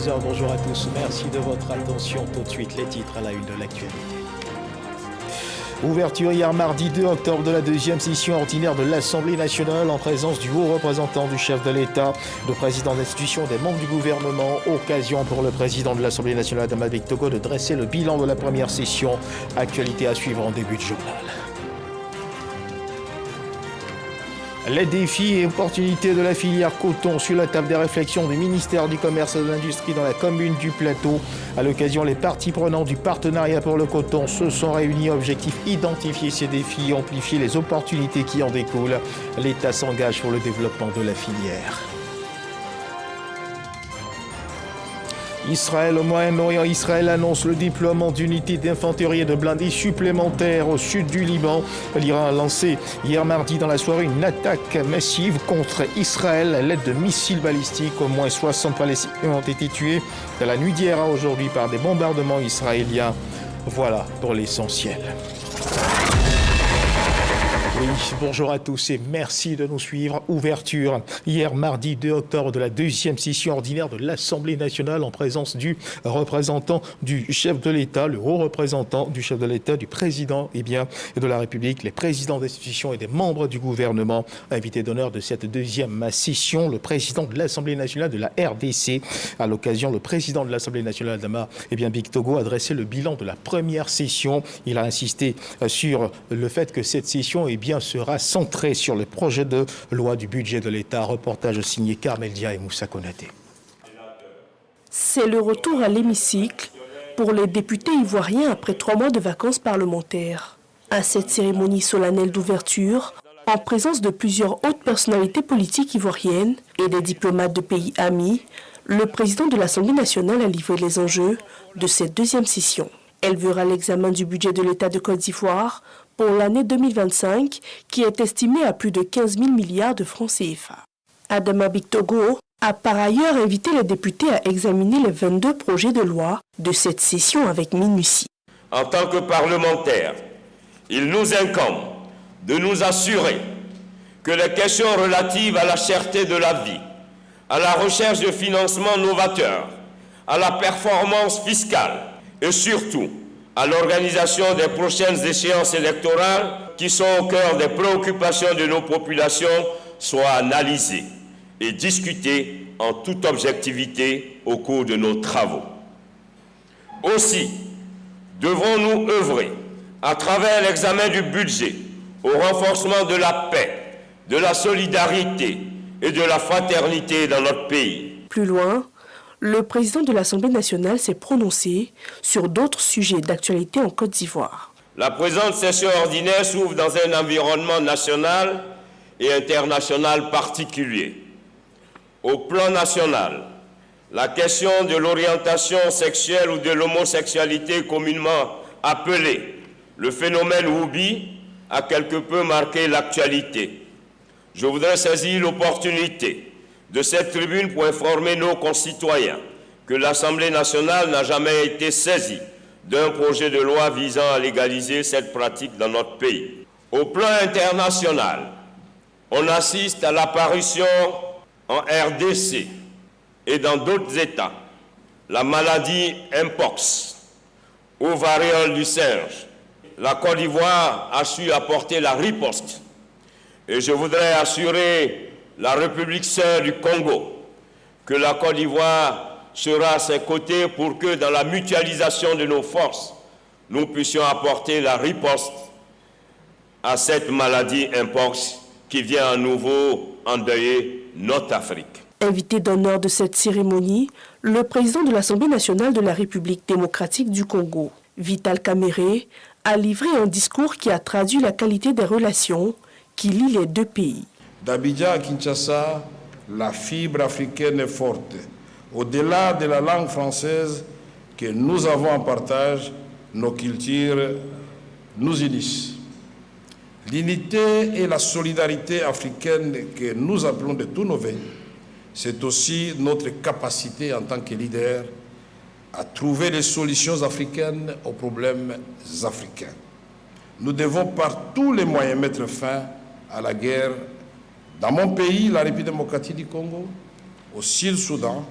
22h. Bonjour à tous. Merci de votre attention. Tout de suite, les titres à la une de l'actualité. Ouverture hier mardi 2 octobre de la deuxième session ordinaire de l'Assemblée nationale en présence du haut représentant du chef de l'État, le président d'institution des membres du gouvernement. Occasion pour le président de l'Assemblée nationale, Adama Barrow, de dresser le bilan de la première session. Actualité à suivre en début de journal. Les défis et opportunités de la filière coton sur la table des réflexions du ministère du Commerce et de l'Industrie dans la commune du Plateau. À l'occasion, les parties prenantes du partenariat pour le coton se sont réunies. Objectif, identifier ces défis et amplifier les opportunités qui en découlent. L'État s'engage pour le développement de la filière. Israël au Moyen-Orient. Israël annonce le déploiement d'unités d'infanterie et de blindés supplémentaires au sud du Liban. L'Iran a lancé hier mardi dans la soirée une attaque massive contre Israël à l'aide de missiles balistiques. Au moins 60 Palestiniens ont été tués dans la nuit d'hier à aujourd'hui par des bombardements israéliens. Voilà pour l'essentiel. Oui, bonjour à tous et merci de nous suivre. Ouverture hier mardi 2 octobre de la deuxième session ordinaire de l'Assemblée nationale en présence du représentant du chef de l'État, le haut représentant du chef de l'État, du président de la République, les présidents d'institutions et des membres du gouvernement. Invité d'honneur de cette deuxième session, le président de l'Assemblée nationale de la RDC. À l'occasion, le président de l'Assemblée nationale, Adama Barrow, a dressé le bilan de la première session. Il a insisté sur le fait que cette session sera centré sur le projet de loi du budget de l'État. Reportage signé Carmel Dia et Moussa Konaté. C'est le retour à l'hémicycle pour les députés ivoiriens après 3 mois de vacances parlementaires. À cette cérémonie solennelle d'ouverture, en présence de plusieurs hautes personnalités politiques ivoiriennes et des diplomates de pays amis, le président de l'Assemblée nationale a livré les enjeux de cette deuxième session. Elle verra l'examen du budget de l'État de Côte d'Ivoire pour l'année 2025, qui est estimé à plus de 15 000 milliards de francs CFA. Adama Barrow a par ailleurs invité les députés à examiner les 22 projets de loi de cette session avec minutie. En tant que parlementaires, il nous incombe de nous assurer que les questions relatives à la cherté de la vie, à la recherche de financements novateurs, à la performance fiscale et surtout à l'organisation des prochaines échéances électorales qui sont au cœur des préoccupations de nos populations soient analysées et discutées en toute objectivité au cours de nos travaux. Aussi, devrons-nous œuvrer à travers l'examen du budget au renforcement de la paix, de la solidarité et de la fraternité dans notre pays. Plus loin, le président de l'Assemblée nationale s'est prononcé sur d'autres sujets d'actualité en Côte d'Ivoire. La présente session ordinaire s'ouvre dans un environnement national et international particulier. Au plan national, la question de l'orientation sexuelle ou de l'homosexualité communément appelée le phénomène Woubi a quelque peu marqué l'actualité. Je voudrais saisir l'opportunité de cette tribune pour informer nos concitoyens que l'Assemblée nationale n'a jamais été saisie d'un projet de loi visant à légaliser cette pratique dans notre pays. Au plan international, on assiste à l'apparition en RDC et dans d'autres États, la maladie Mpox ou variole du singe. La Côte d'Ivoire a su apporter la riposte et je voudrais assurer la République sœur du Congo que la Côte d'Ivoire sera à ses côtés pour que dans la mutualisation de nos forces, nous puissions apporter la riposte à cette maladie Mpox qui vient à nouveau endeuiller notre Afrique. Invité d'honneur de cette cérémonie, le président de l'Assemblée nationale de la République démocratique du Congo, Vital Kamerhe, a livré un discours qui a traduit la qualité des relations qui lient les deux pays. D'Abidjan à Kinshasa, la fibre africaine est forte. Au-delà de la langue française que nous avons en partage, nos cultures nous unissent. L'unité et la solidarité africaine que nous appelons de tous nos vœux, c'est aussi notre capacité en tant que leader à trouver des solutions africaines aux problèmes africains. Nous devons par tous les moyens mettre fin à la guerre dans mon pays, la République démocratique du Congo, au Sud-Soudan,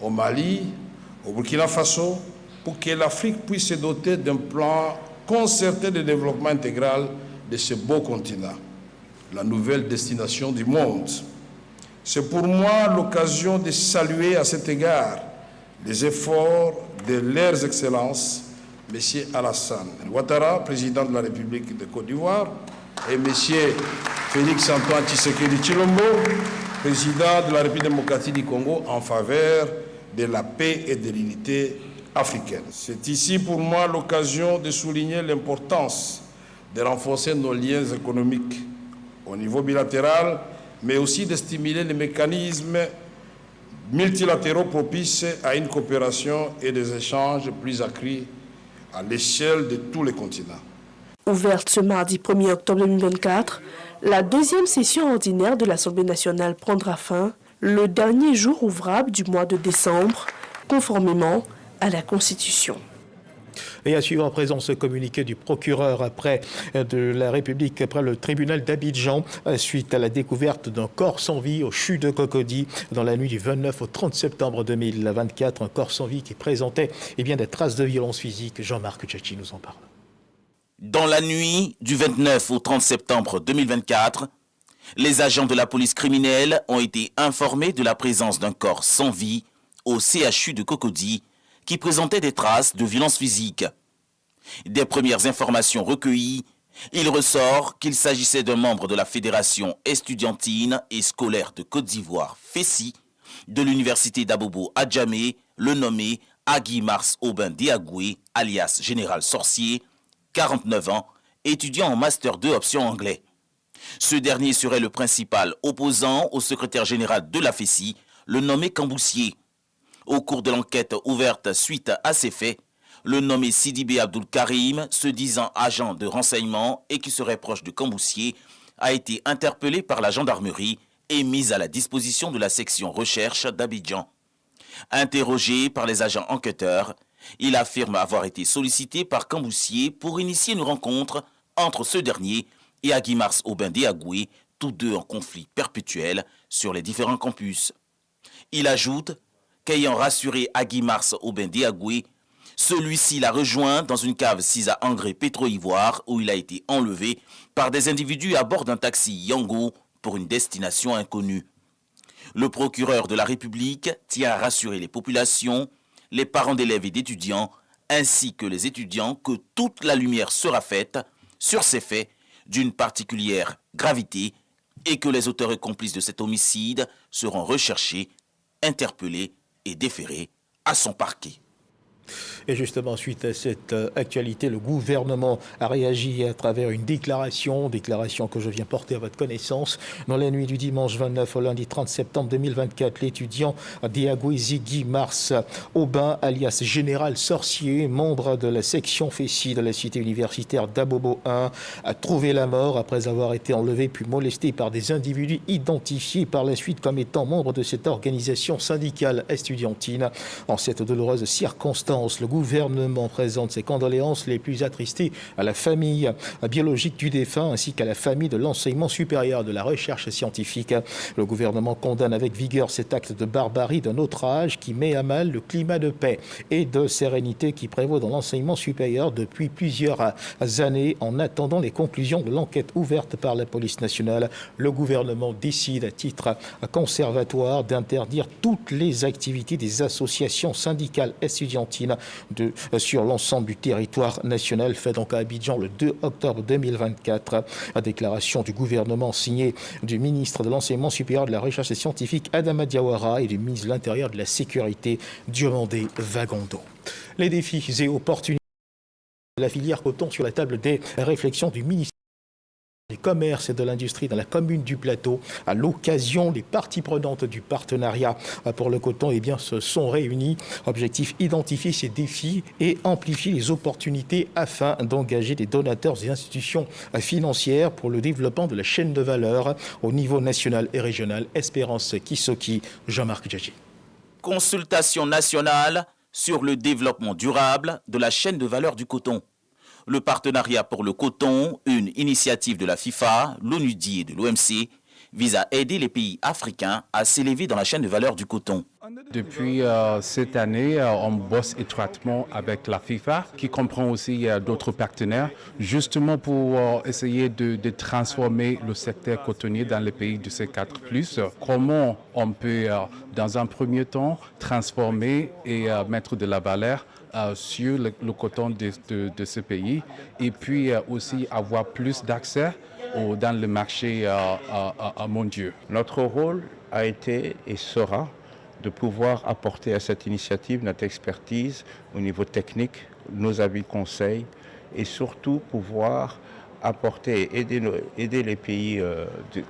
au Mali, au Burkina Faso pour que l'Afrique puisse se doter d'un plan concerté de développement intégral de ce beau continent, la nouvelle destination du monde. C'est pour moi l'occasion de saluer à cet égard les efforts de leurs excellences, M. Alassane Ouattara, président de la République de Côte d'Ivoire, et M. Félix-Antoine Tshisekedi Tshilombo, président de la République démocratique du Congo, en faveur de la paix et de l'unité africaine. C'est ici pour moi l'occasion de souligner l'importance de renforcer nos liens économiques au niveau bilatéral, mais aussi de stimuler les mécanismes multilatéraux propices à une coopération et des échanges plus accrus à l'échelle de tous les continents. Ouverte ce mardi 1er octobre 2024, la deuxième session ordinaire de l'Assemblée nationale prendra fin le dernier jour ouvrable du mois de décembre, conformément à la Constitution. Et à suivre à présent ce communiqué du procureur de la République après le tribunal d'Abidjan suite à la découverte d'un corps sans vie au CHU de Cocody dans la nuit du 29 au 30 septembre 2024. Un corps sans vie qui présentait des traces de violence physique. Jean-Marc Tchatchi nous en parle. Dans la nuit du 29 au 30 septembre 2024, les agents de la police criminelle ont été informés de la présence d'un corps sans vie au CHU de Cocody qui présentait des traces de violence physique. Des premières informations recueillies, il ressort qu'il s'agissait d'un membre de la Fédération estudiantine et scolaire de Côte d'Ivoire, FESI, de l'université d'Abobo à Djamé, le nommé Agui Mars Aubin Diagoué, alias Général Sorcier, 49 ans, étudiant en Master 2 option anglais. Ce dernier serait le principal opposant au secrétaire général de la FESI, le nommé Camboussier. Au cours de l'enquête ouverte suite à ces faits, le nommé Sidibé Abdoul Karim, se disant agent de renseignement et qui serait proche de Camboussier, a été interpellé par la gendarmerie et mis à la disposition de la section recherche d'Abidjan. Interrogé par les agents enquêteurs, il affirme avoir été sollicité par Camboussier pour initier une rencontre entre ce dernier et Agui Mars Aubin Diagoué, tous deux en conflit perpétuel sur les différents campus. Il ajoute qu'ayant rassuré Agui Mars Aubin Diagoué, celui-ci l'a rejoint dans une cave sise à engrais pétro-ivoire où il a été enlevé par des individus à bord d'un taxi Yango pour une destination inconnue. Le procureur de la République tient à rassurer les populations, les parents d'élèves et d'étudiants, ainsi que les étudiants que toute la lumière sera faite sur ces faits d'une particulière gravité et que les auteurs et complices de cet homicide seront recherchés, interpellés et déféré à son parquet. Et justement, suite à cette actualité, le gouvernement a réagi à travers une déclaration que je viens porter à votre connaissance. Dans la nuit du dimanche 29 au lundi 30 septembre 2024, l'étudiant Diagoué Ziggy Mars Aubin, alias Général Sorcier, membre de la section FESI de la cité universitaire d'Abobo 1, a trouvé la mort après avoir été enlevé puis molesté par des individus identifiés par la suite comme étant membres de cette organisation syndicale estudiantine. En cette douloureuse circonstance, le gouvernement présente ses condoléances les plus attristées à la famille biologique du défunt ainsi qu'à la famille de l'enseignement supérieur de la recherche scientifique. Le gouvernement condamne avec vigueur cet acte de barbarie d'un autre âge qui met à mal le climat de paix et de sérénité qui prévaut dans l'enseignement supérieur depuis plusieurs années. En attendant les conclusions de l'enquête ouverte par la police nationale, le gouvernement décide à titre conservatoire d'interdire toutes les activités des associations syndicales estudiantines sur l'ensemble du territoire national, fait donc à Abidjan le 2 octobre 2024. La déclaration du gouvernement signée du ministre de l'Enseignement supérieur de la Recherche scientifique Adama Diawara et du ministre de l'Intérieur de la Sécurité Diomandé Vagondo. Les défis et opportunités de la filière coton sur la table des réflexions du ministère des commerces et de l'industrie dans la commune du Plateau. À l'occasion, les parties prenantes du partenariat pour le coton se sont réunies. Objectif, identifier ces défis et amplifier les opportunités afin d'engager des donateurs et institutions financières pour le développement de la chaîne de valeur au niveau national et régional. Espérance Kisoki, Jean-Marc Tchatchi. Consultation nationale sur le développement durable de la chaîne de valeur du coton. Le partenariat pour le coton, une initiative de la FIFA, l'ONUDI et de l'OMC, vise à aider les pays africains à s'élever dans la chaîne de valeur du coton. Depuis cette année, on bosse étroitement avec la FIFA, qui comprend aussi d'autres partenaires, justement pour essayer de transformer le secteur cotonnier dans les pays du C4+. Comment on peut, dans un premier temps, transformer et mettre de la valeur sur le coton de ce pays, et puis aussi avoir plus d'accès dans le marché mondial. Notre rôle a été et sera de pouvoir apporter à cette initiative notre expertise au niveau technique, nos avis conseils, et surtout pouvoir apporter et aider les pays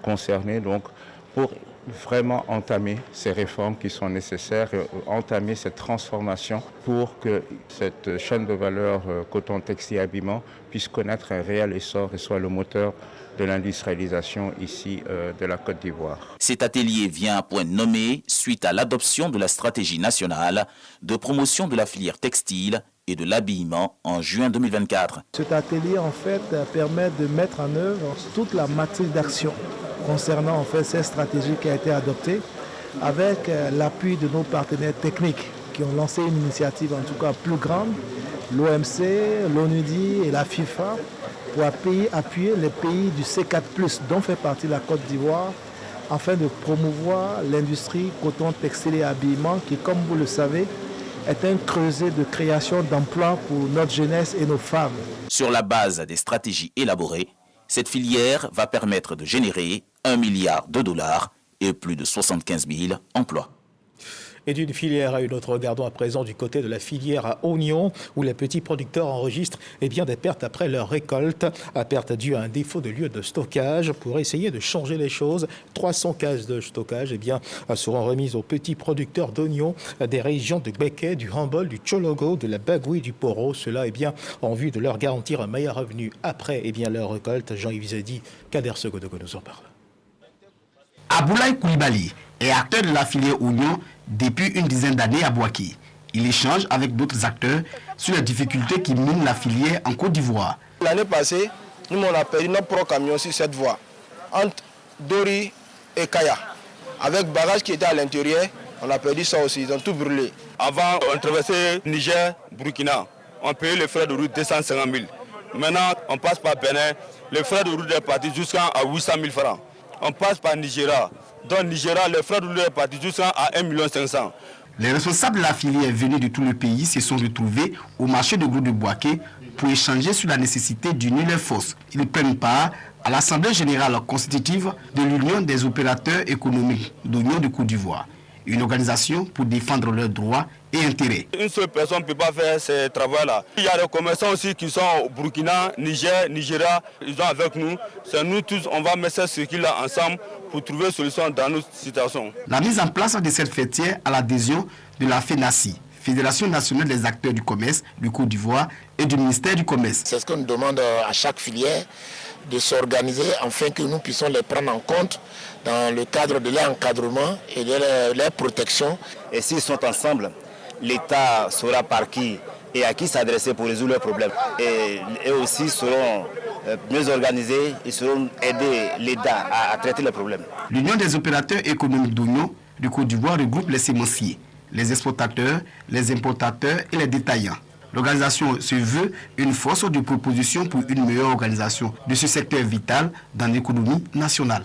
concernés donc, pour vraiment entamer ces réformes qui sont nécessaires, entamer cette transformation pour que cette chaîne de valeur coton, textile et habillement puisse connaître un réel essor et soit le moteur de l'industrialisation ici de la Côte d'Ivoire. Cet atelier vient à point nommé suite à l'adoption de la stratégie nationale de promotion de la filière textile et de l'habillement en juin 2024. Cet atelier en fait permet de mettre en œuvre toute la matrice d'action concernant en fait cette stratégie qui a été adoptée avec l'appui de nos partenaires techniques qui ont lancé une initiative en tout cas plus grande, l'OMC, l'ONUDI et la FIFA, pour appuyer les pays du C4+, dont fait partie la Côte d'Ivoire, afin de promouvoir l'industrie coton, textile et habillement qui, comme vous le savez, est un creuset de création d'emplois pour notre jeunesse et nos femmes. Sur la base des stratégies élaborées, cette filière va permettre de générer $1 milliard et plus de 75 000 emplois. Et d'une filière à une autre, regardons à présent du côté de la filière à oignons, où les petits producteurs enregistrent des pertes après leur récolte, à perte due à un défaut de lieu de stockage. Pour essayer de changer les choses, 300 cases de stockage seront remises aux petits producteurs d'oignons des régions de Béké, du Hambol, du Tchologo, de la Bagoui, du Poro. Cela en vue de leur garantir un meilleur revenu après leur récolte. Jean-Yves Zadi, Kader Segodogo nous en parle. Aboulaye Koulibaly est acteur de la filière oignon depuis une dizaine d'années à Bouaké. Il échange avec d'autres acteurs sur les difficultés qui minent la filière en Côte d'Ivoire. L'année passée, nous on a perdu notre propre camion sur cette voie, entre Dori et Kaya. Avec barrage qui était à l'intérieur, on a perdu ça aussi, ils ont tout brûlé. Avant, on traversait Niger, Burkina, on payait les frais de route 250 000. Maintenant, on passe par Bénin, les frais de route sont partis jusqu'à 800 000 francs. On passe par Nigeria. Dans Nigeria, les frais de route sont partis jusqu'à 1 500 000. Les responsables de la filière venus de tout le pays se sont retrouvés au marché de gros de Bouaké pour échanger sur la nécessité d'unir les forces. Ils prennent part à l'Assemblée générale constitutive de l'Union des opérateurs économiques d'oignons de Côte d'Ivoire, une organisation pour défendre leurs droits et intérêts. Une seule personne ne peut pas faire ce travail-là. Il y a des commerçants aussi qui sont au Burkina, Niger, Nigeria, ils sont avec nous. C'est nous tous, on va mettre ce circuit-là ensemble pour trouver une solution dans notre situation. La mise en place de cette fêtière à l'adhésion de la FENACI, Fédération nationale des acteurs du commerce du Côte d'Ivoire et du ministère du Commerce. C'est ce qu'on nous demande à chaque filière, de s'organiser afin que nous puissions les prendre en compte dans le cadre de leur encadrement et de leur protection. Et s'ils sont ensemble, l'État saura par qui et à qui s'adresser pour résoudre leurs problèmes. Et eux aussi seront mieux organisés, ils seront aider l'État à traiter les problèmes. L'Union des opérateurs économiques d'oignons du Côte d'Ivoire regroupe les sémenciers, les exportateurs, les importateurs et les détaillants. L'organisation se veut une force de proposition pour une meilleure organisation de ce secteur vital dans l'économie nationale.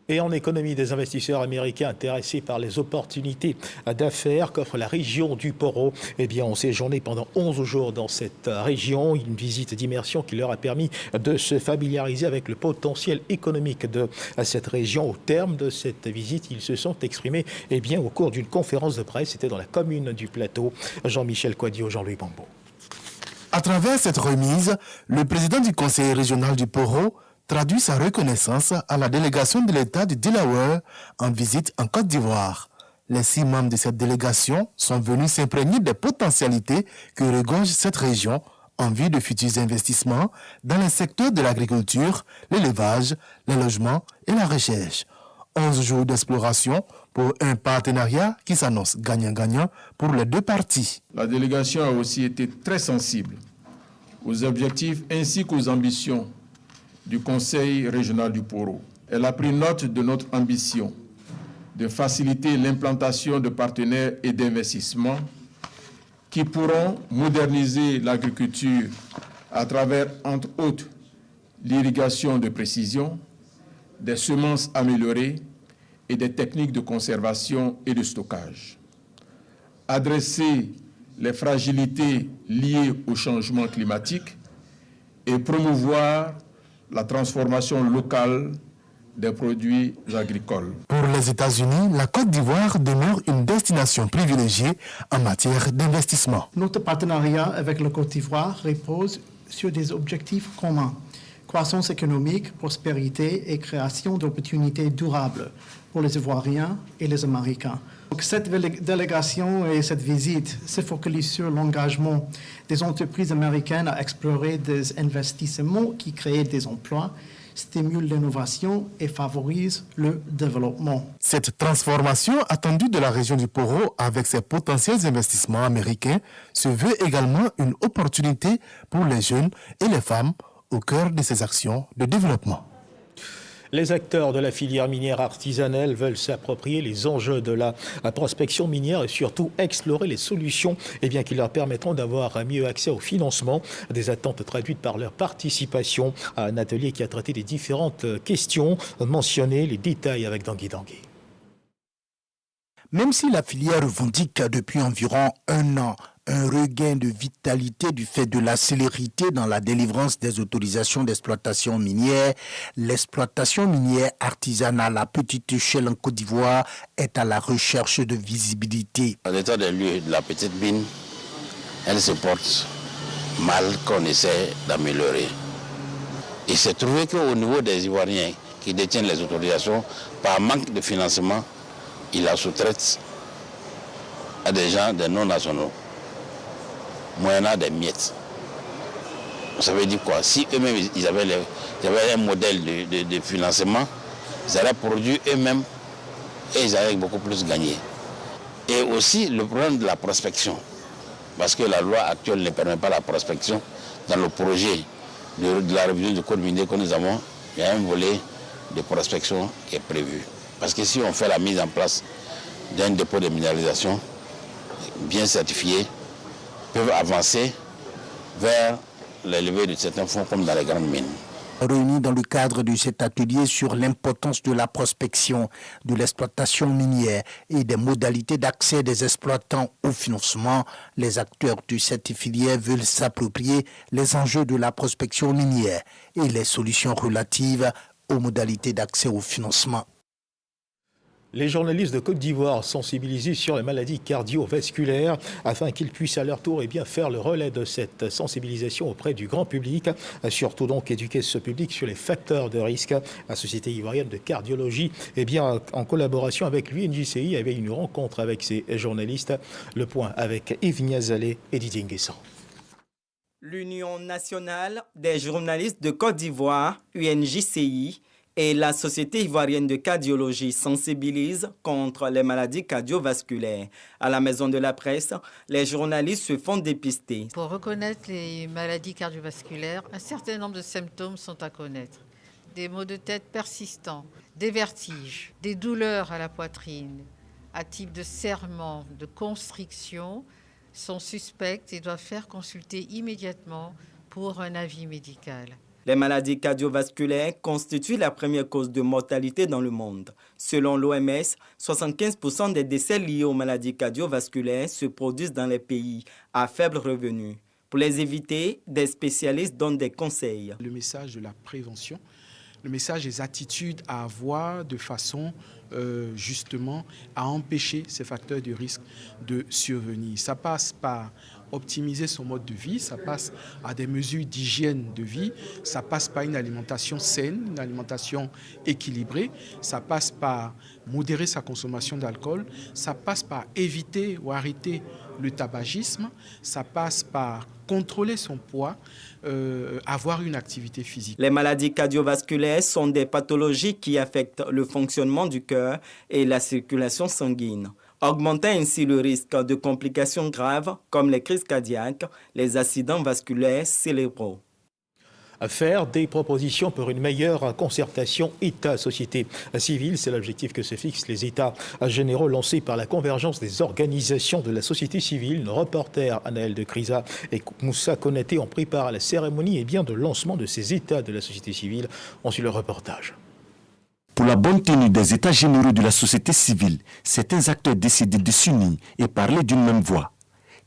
Et en économie, des investisseurs américains intéressés par les opportunités d'affaires qu'offre la région du Poro ont séjourné pendant 11 jours dans cette région. Une visite d'immersion qui leur a permis de se familiariser avec le potentiel économique de cette région. Au terme de cette visite, ils se sont exprimés au cours d'une conférence de presse. C'était dans la commune du Plateau. Jean-Michel Quadio, Jean-Louis Bambo. À travers cette remise, le président du conseil régional du Poro traduit sa reconnaissance à la délégation de l'État du Delaware en visite en Côte d'Ivoire. Les 6 membres de cette délégation sont venus s'imprégner des potentialités que regorge cette région en vue de futurs investissements dans les secteurs de l'agriculture, l'élevage, le logement et la recherche. 11 jours d'exploration pour un partenariat qui s'annonce gagnant-gagnant pour les deux parties. La délégation a aussi été très sensible aux objectifs ainsi qu'aux ambitions du Conseil régional du Poro. Elle a pris note de notre ambition de faciliter l'implantation de partenaires et d'investissements qui pourront moderniser l'agriculture à travers, entre autres, l'irrigation de précision, des semences améliorées et des techniques de conservation et de stockage. Adresser les fragilités liées au changement climatique et promouvoir la transformation locale des produits agricoles. Pour les États-Unis, la Côte d'Ivoire demeure une destination privilégiée en matière d'investissement. Notre partenariat avec la Côte d'Ivoire repose sur des objectifs communs: croissance économique, prospérité et création d'opportunités durables pour les Ivoiriens et les Américains. Donc, cette délégation et cette visite se focalisent sur l'engagement des entreprises américaines à explorer des investissements qui créent des emplois, stimulent l'innovation et favorisent le développement. Cette transformation attendue de la région du Poro avec ses potentiels investissements américains se veut également une opportunité pour les jeunes et les femmes au cœur de ces actions de développement. Les acteurs de la filière minière artisanale veulent s'approprier les enjeux de la prospection minière et surtout explorer les solutions qui leur permettront d'avoir un mieux accès au financement. Des attentes traduites par leur participation à un atelier qui a traité des différentes questions mentionnées. Les détails avec Dangui Dangui. Même si la filière revendique depuis environ un an un regain de vitalité du fait de la célérité dans la délivrance des autorisations d'exploitation minière, l'exploitation minière artisanale à petite échelle en Côte d'Ivoire est à la recherche de visibilité. En état des lieux de la petite mine, elle se porte mal qu'on essaie d'améliorer. Il s'est trouvé qu'au niveau des Ivoiriens qui détiennent les autorisations, par manque de financement, ils la sous-traitent à des gens, des non-nationaux, moyennant des miettes. Ça veut dire quoi? Si eux-mêmes ils avaient un modèle de financement, ils allaient produire eux-mêmes et ils allaient beaucoup plus gagner. Et aussi le problème de la prospection, parce que la loi actuelle ne permet pas la prospection. Dans le projet de la révision du code minier que nous avons, il y a un volet de prospection qui est prévu. Parce que si on fait la mise en place d'un dépôt de minéralisation bien certifié, peuvent avancer vers la levée de certains fonds comme dans les grandes mines. Réunis dans le cadre de cet atelier sur l'importance de la prospection, de l'exploitation minière et des modalités d'accès des exploitants au financement, les acteurs de cette filière veulent s'approprier les enjeux de la prospection minière et les solutions relatives aux modalités d'accès au financement. Les journalistes de Côte d'Ivoire sensibilisés sur les maladies cardiovasculaires afin qu'ils puissent à leur tour faire le relais de cette sensibilisation auprès du grand public, surtout donc éduquer ce public sur les facteurs de risque. La Société ivoirienne de cardiologie, en collaboration avec l'UNJCI, avait une rencontre avec ces journalistes. Le point avec Yves Niazalé et Didier Nguessan. L'Union nationale des journalistes de Côte d'Ivoire, UNJCI, et la Société ivoirienne de cardiologie sensibilise contre les maladies cardiovasculaires. À la Maison de la Presse, les journalistes se font dépister. Pour reconnaître les maladies cardiovasculaires, un certain nombre de symptômes sont à connaître. Des maux de tête persistants, des vertiges, des douleurs à la poitrine, à type de serrement, de constriction, sont suspectes et doivent faire consulter immédiatement pour un avis médical. Les maladies cardiovasculaires constituent la première cause de mortalité dans le monde. Selon l'OMS, 75% des décès liés aux maladies cardiovasculaires se produisent dans les pays à faible revenu. Pour les éviter, des spécialistes donnent des conseils. Le message de la prévention, le message des attitudes à avoir de façon justement à empêcher ces facteurs de risque de survenir. Ça passe par optimiser son mode de vie, ça passe à des mesures d'hygiène de vie, ça passe par une alimentation saine, une alimentation équilibrée, ça passe par modérer sa consommation d'alcool, ça passe par éviter ou arrêter le tabagisme, ça passe par contrôler son poids, avoir une activité physique. Les maladies cardiovasculaires sont des pathologies qui affectent le fonctionnement du cœur et la circulation sanguine, augmentant ainsi le risque de complications graves comme les crises cardiaques, les accidents vasculaires cérébraux. Faire des propositions pour une meilleure concertation État-société civile, c'est l'objectif que se fixent les États généraux lancés par la convergence des organisations de la société civile. Nos reporters Anaël de Crisa et Moussa Konaté ont préparé la cérémonie de lancement de ces États de la société civile. On suit le reportage. Pour la bonne tenue des États généraux de la société civile, certains acteurs décident de s'unir et parler d'une même voix.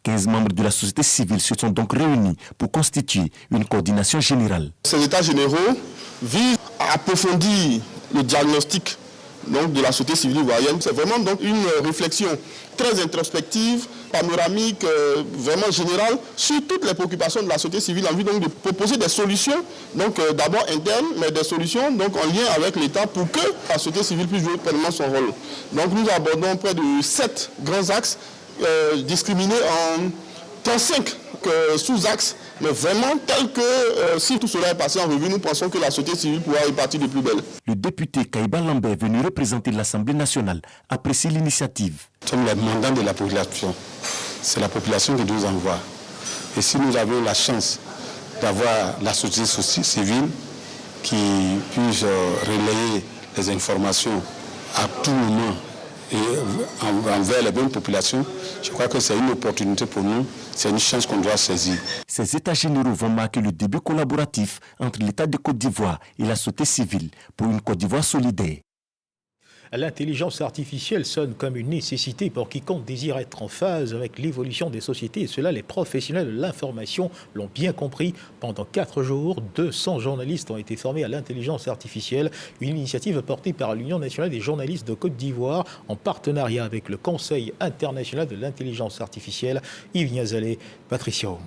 15 membres de la société civile se sont donc réunis pour constituer une coordination générale. Ces États généraux visent à approfondir le diagnostic de la société civile ivoirienne. C'est vraiment donc une réflexion très introspective, panoramique, vraiment générale sur toutes les préoccupations de la société civile en vue donc de proposer des solutions, d'abord internes, mais des solutions donc en lien avec l'État pour que la société civile puisse jouer pleinement son rôle. Donc nous abordons près de 7 grands axes discriminés en 35 sous-axes, mais vraiment tel que si tout cela est passé en revue, nous pensons que la société civile pourra repartir de plus belle. Le député Kaïba Lambert, venu représenter l'Assemblée nationale, apprécie l'initiative. Nous sommes les mandants de la population. C'est la population qui nous envoie. Et si nous avons la chance d'avoir la société civile qui puisse relayer les informations à tout moment et envers les bonnes populations, je crois que c'est une opportunité pour nous, c'est une chance qu'on doit saisir. Ces États généraux vont marquer le début collaboratif entre l'État de Côte d'Ivoire et la société civile pour une Côte d'Ivoire solidaire. L'intelligence artificielle sonne comme une nécessité pour quiconque désire être en phase avec l'évolution des sociétés. Et cela, les professionnels de l'information l'ont bien compris. Pendant 4 jours, 200 journalistes ont été formés à l'intelligence artificielle. Une initiative portée par l'Union nationale des journalistes de Côte d'Ivoire en partenariat avec le Conseil international de l'intelligence artificielle. Yves Niazalé, Patricia Homo.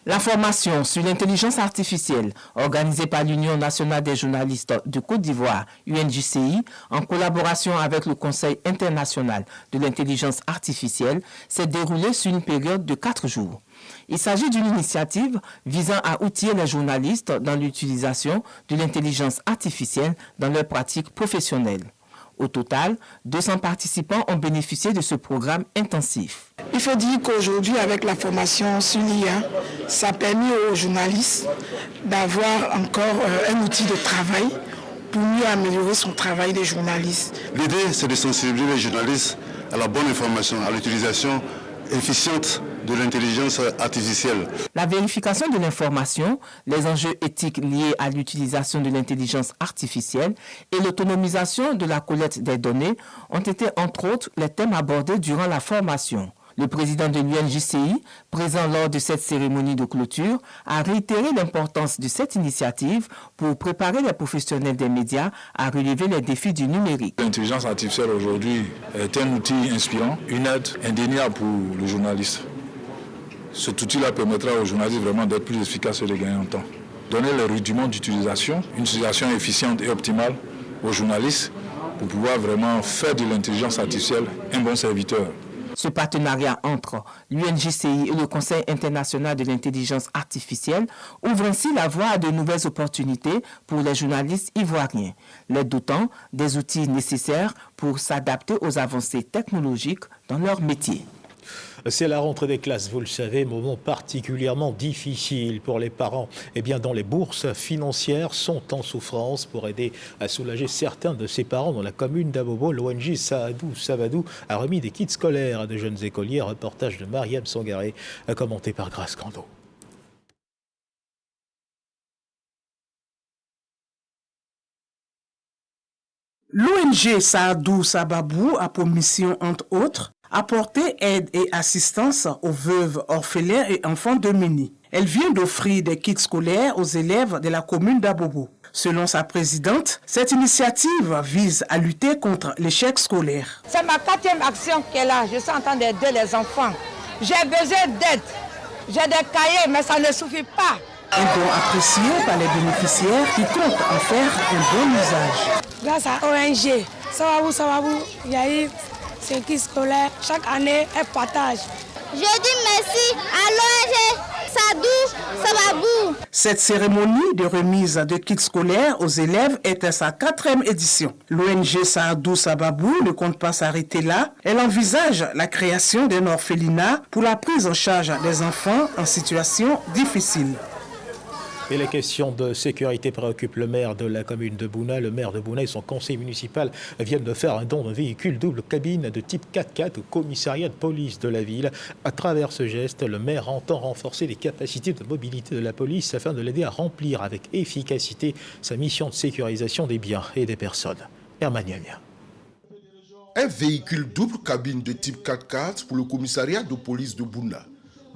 La formation sur l'intelligence artificielle, organisée par l'Union nationale des journalistes de Côte d'Ivoire, UNJCI, en collaboration avec le Conseil international de l'intelligence artificielle, s'est déroulée sur une période de 4 jours. Il s'agit d'une initiative visant à outiller les journalistes dans l'utilisation de l'intelligence artificielle dans leurs pratiques professionnelles. Au total, 200 participants ont bénéficié de ce programme intensif. Il faut dire qu'aujourd'hui, avec la formation sur l'IA, ça a permis aux journalistes d'avoir encore un outil de travail pour mieux améliorer son travail des journalistes. L'idée, c'est de sensibiliser les journalistes à la bonne information, à l'utilisation efficiente de l'intelligence artificielle. La vérification de l'information, les enjeux éthiques liés à l'utilisation de l'intelligence artificielle et l'autonomisation de la collecte des données ont été entre autres les thèmes abordés durant la formation. Le président de l'UNJCI, présent lors de cette cérémonie de clôture, a réitéré l'importance de cette initiative pour préparer les professionnels des médias à relever les défis du numérique. L'intelligence artificielle aujourd'hui est un outil inspirant, une aide indéniable pour le journaliste. Cet outil-là permettra aux journalistes vraiment d'être plus efficaces et de gagner en temps. Donner les rudiments d'utilisation, une utilisation efficiente et optimale aux journalistes pour pouvoir vraiment faire de l'intelligence artificielle un bon serviteur. Ce partenariat entre l'UNJCI et le Conseil international de l'intelligence artificielle ouvre ainsi la voie à de nouvelles opportunités pour les journalistes ivoiriens, les dotant des outils nécessaires pour s'adapter aux avancées technologiques dans leur métier. C'est la rentrée des classes, vous le savez, moment particulièrement difficile pour les parents. Eh bien, dont les bourses financières sont en souffrance. Pour aider à soulager certains de ces parents dans la commune d'Abobo, l'ONG Savadou a remis des kits scolaires à de jeunes écoliers. Reportage de Mariam Sangaré, commenté par Grace Cando. L'ONG Saadou Sababou a pour mission, entre autres, apporter aide et assistance aux veuves, orphelins et enfants démunis. Elle vient d'offrir des kits scolaires aux élèves de la commune d'Abobo. Selon sa présidente, cette initiative vise à lutter contre l'échec scolaire. C'est ma 4e action qu'elle a. Je suis en train d'aider les enfants. J'ai besoin d'aide. J'ai des cahiers, mais ça ne suffit pas. Un don apprécié par les bénéficiaires qui comptent en faire un bon usage. Grâce à ONG, Savabou, il y a eu 5 kits scolaires. Chaque année, elle partage. Je dis merci à l'ONG Saadou Sababou. Cette cérémonie de remise de kits scolaires aux élèves est à sa 4e édition. L'ONG Saadou Sababou ne compte pas s'arrêter là. Elle envisage la création d'un orphelinat pour la prise en charge des enfants en situation difficile. Et les questions de sécurité préoccupent le maire de la commune de Bouna. Le maire de Bouna et son conseil municipal viennent de faire un don d'un véhicule double cabine de type 4x4 au commissariat de police de la ville. À travers ce geste, le maire entend renforcer les capacités de mobilité de la police afin de l'aider à remplir avec efficacité sa mission de sécurisation des biens et des personnes. Herman Yamia. Un véhicule double cabine de type 4x4 pour le commissariat de police de Bouna.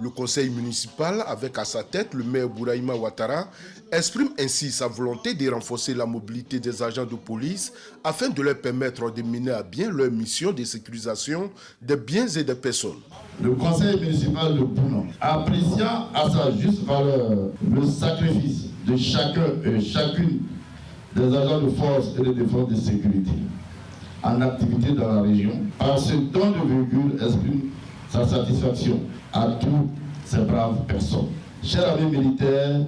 Le conseil municipal, avec à sa tête le maire Bouraïma Ouattara, exprime ainsi sa volonté de renforcer la mobilité des agents de police afin de leur permettre de mener à bien leur mission de sécurisation des biens et des personnes. Le conseil municipal de Bouna, appréciant à sa juste valeur le sacrifice de chacun et chacune des agents de force et de défense de sécurité en activité dans la région, par ce don de véhicule exprime sa satisfaction à toutes ces braves personnes. Chers amis militaires,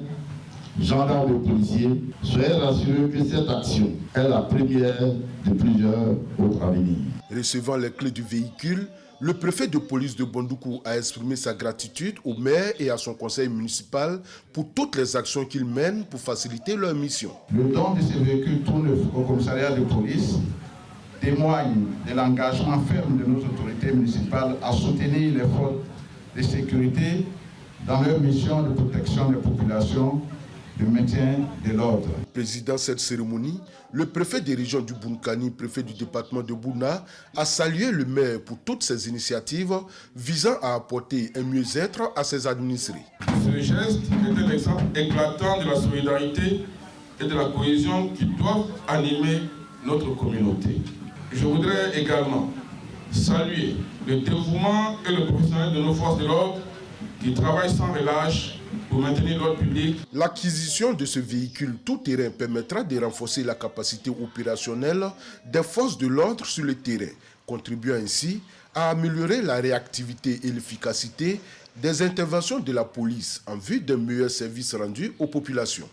gendarmes et policiers, soyez rassurés que cette action est la première de plusieurs autres à venir. Recevant les clés du véhicule, le préfet de police de Bondoukou a exprimé sa gratitude au maire et à son conseil municipal pour toutes les actions qu'ils mènent pour faciliter leur mission. Le don de ces véhicules tout neufs au commissariat de police témoigne de l'engagement ferme de nos autorités municipales à soutenir les forces de sécurité dans leur mission de protection des populations, de maintien de l'ordre. Président de cette cérémonie, le préfet des régions du Bounkani, préfet du département de Bouna, a salué le maire pour toutes ces initiatives visant à apporter un mieux-être à ses administrés. Ce geste est un exemple éclatant de la solidarité et de la cohésion qui doivent animer notre communauté. Je voudrais également saluer le dévouement et le professionnel de nos forces de l'ordre qui travaillent sans relâche pour maintenir l'ordre public. L'acquisition de ce véhicule tout-terrain permettra de renforcer la capacité opérationnelle des forces de l'ordre sur le terrain, contribuant ainsi à améliorer la réactivité et l'efficacité des interventions de la police en vue d'un meilleur service rendu aux populations.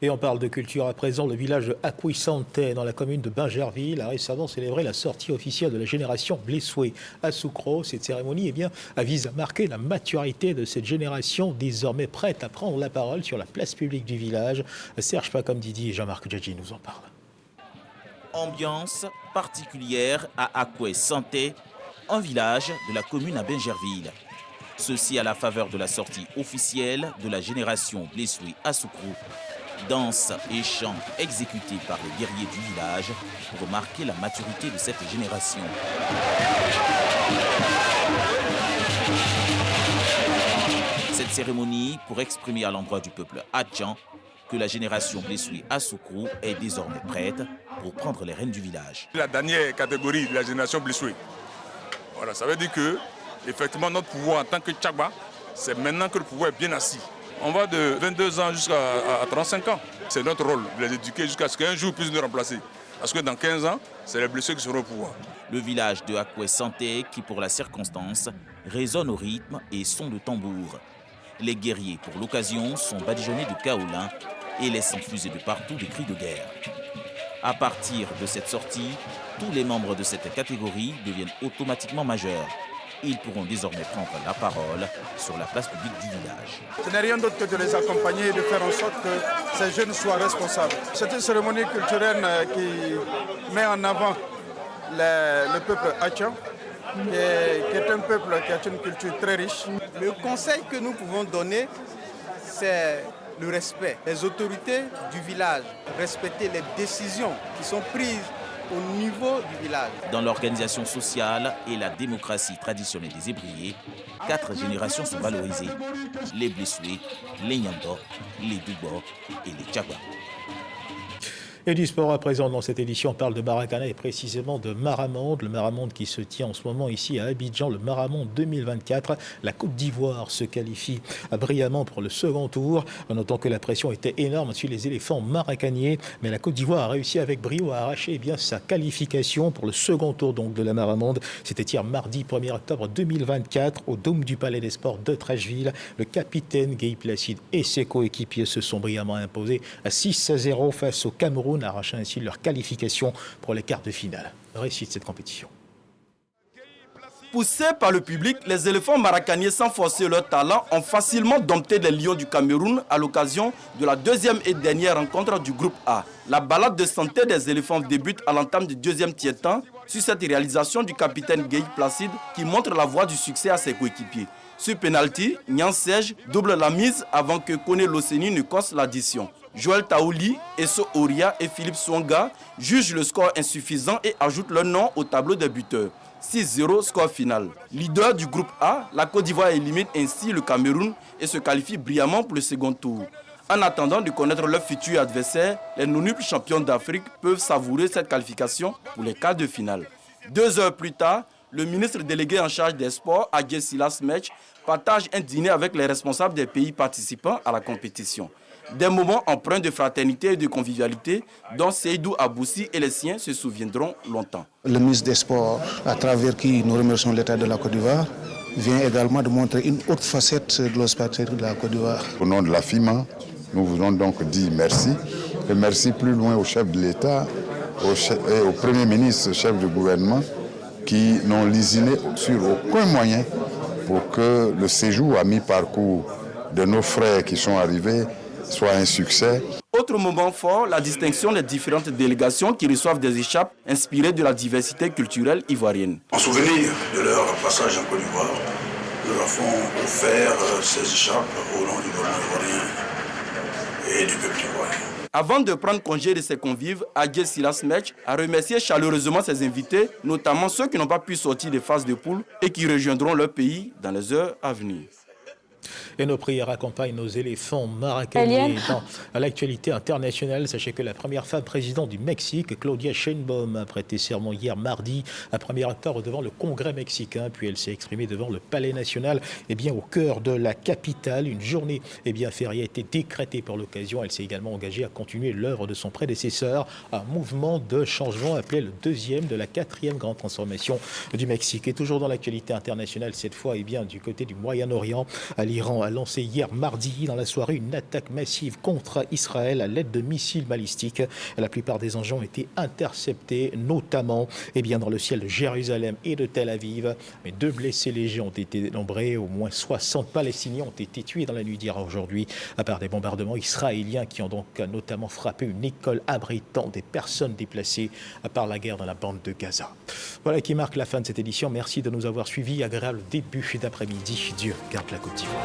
Et on parle de culture à présent. Le village de Akouissante, dans la commune de Bingerville, a récemment célébré la sortie officielle de la génération Blessoué à Soukro. Cette cérémonie vise à marquer la maturité de cette génération désormais prête à prendre la parole sur la place publique du village. Serge Pacom Didi et Jean-Marc Djadji nous en parlent. Ambiance particulière à Akouissante, un village de la commune à Bingerville. Ceci à la faveur de la sortie officielle de la génération Blessoué à Soukro. Danse et chants exécutés par les guerriers du village pour marquer la maturité de cette génération. Cette cérémonie pour exprimer à l'endroit du peuple Hadjan que la génération Blessoué à Soukro est désormais prête pour prendre les rênes du village. La dernière catégorie de la génération Blessoué. Voilà, ça veut dire que effectivement notre pouvoir en tant que Tchagba, c'est maintenant que le pouvoir est bien assis. On va de 22 ans jusqu'à 35 ans. C'est notre rôle de les éduquer jusqu'à ce qu'un jour ils puissent nous remplacer. Parce que dans 15 ans, c'est les blessés qui seront au pouvoir. Le village de Akouissante qui, pour la circonstance, résonne au rythme et son de tambour. Les guerriers, pour l'occasion, sont badigeonnés de kaolin et laissent infuser de partout des cris de guerre. À partir de cette sortie, tous les membres de cette catégorie deviennent automatiquement majeurs. Ils pourront désormais prendre la parole sur la place publique du village. Ce n'est rien d'autre que de les accompagner et de faire en sorte que ces jeunes soient responsables. C'est une cérémonie culturelle qui met en avant le peuple Hadjan, qui est un peuple qui a une culture très riche. Le conseil que nous pouvons donner, c'est le respect des autorités du village, respecter les décisions qui sont prises au niveau du village. Dans l'organisation sociale et la démocratie traditionnelle des Ébriers, 4 générations sont valorisées. Les Blessoué, les Nyando, les Doubo et les Tchagba. Et du sport à présent dans cette édition, on parle de Maracana et précisément de Maramonde. Le Maramonde qui se tient en ce moment ici à Abidjan, le Maramonde 2024. La Côte d'Ivoire se qualifie brillamment pour le second tour. Notons que la pression était énorme sur les éléphants maracaniers, mais la Côte d'Ivoire a réussi avec brio à arracher sa qualification pour le second tour donc, de la Maramonde. C'était hier mardi 1er octobre 2024 au Dôme du Palais des Sports de Trècheville. Le capitaine Guy Placide et ses coéquipiers se sont brillamment imposés à 6-0 face au Cameroun, arrachant ainsi leur qualification pour les quarts de finale. Réussite de cette compétition. Guy Placide Poussés par le public, les éléphants maracaniers, sans forcer leur talent, ont facilement dompté les lions du Cameroun à l'occasion de la deuxième et dernière rencontre du groupe A. La balade de santé des éléphants débute à l'entame du deuxième tiers-temps sur cette réalisation du capitaine Gueye Placide qui montre la voie du succès à ses coéquipiers. Sur penalty, Nyan Serge double la mise avant que Kone Loseni ne corse l'addition. Joël Taouli, Esso Oria et Philippe Swanga jugent le score insuffisant et ajoutent leur nom au tableau des buteurs. 6-0 score final. Leader du groupe A, la Côte d'Ivoire élimine ainsi le Cameroun et se qualifie brillamment pour le second tour. En attendant de connaître leur futur adversaire, les non-nuples champions d'Afrique peuvent savourer cette qualification pour les quarts de finale. 2 heures plus tard, le ministre délégué en charge des sports, Adjé Silas Mech, partage un dîner avec les responsables des pays participants à la compétition. Des moments empreints de fraternité et de convivialité dont Seydou Aboussi et les siens se souviendront longtemps. Le ministre des Sports, à travers qui nous remercions l'État de la Côte d'Ivoire, vient également de montrer une autre facette de l'hospitalité de la Côte d'Ivoire. Au nom de la FIMA, nous voulons donc dire merci. Et merci plus loin au chef de l'État, au Premier ministre, chef du gouvernement, qui n'ont lésiné sur aucun moyen pour que le séjour à mi-parcours de nos frères qui sont arrivés soit un succès. Autre moment fort, la distinction des différentes délégations qui reçoivent des échappes inspirées de la diversité culturelle ivoirienne. En souvenir de leur passage en Côte d'Ivoire, nous leur avons offert ces échappes au nom du gouvernement ivoirien et du peuple ivoirien. Avant de prendre congé de ses convives, Adjé Silas Mech a remercié chaleureusement ses invités, notamment ceux qui n'ont pas pu sortir des phases de poule et qui rejoindront leur pays dans les heures à venir. Et nos prières accompagnent nos éléphants maracaniers. Dans l'actualité internationale, sachez que la première femme présidente du Mexique, Claudia Sheinbaum, a prêté serment hier mardi à 1er octobre devant le Congrès mexicain. Puis elle s'est exprimée devant le Palais national, au cœur de la capitale. Une journée fériée a été décrétée pour l'occasion. Elle s'est également engagée à continuer l'œuvre de son prédécesseur, un mouvement de changement appelé le deuxième de la 4e grande transformation du Mexique. Et toujours dans l'actualité internationale, cette fois du côté du Moyen-Orient, l'Iran a lancé hier mardi dans la soirée une attaque massive contre Israël à l'aide de missiles balistiques. La plupart des engins ont été interceptés, notamment dans le ciel de Jérusalem et de Tel Aviv. Mais 2 blessés légers ont été dénombrés. Au moins 60 Palestiniens ont été tués dans la nuit d'hier à aujourd'hui par des bombardements israéliens qui ont donc notamment frappé une école abritant des personnes déplacées par la guerre dans la bande de Gaza. Voilà qui marque la fin de cette édition. Merci de nous avoir suivis. Agréable début d'après-midi. Dieu garde la Côte d'Ivoire.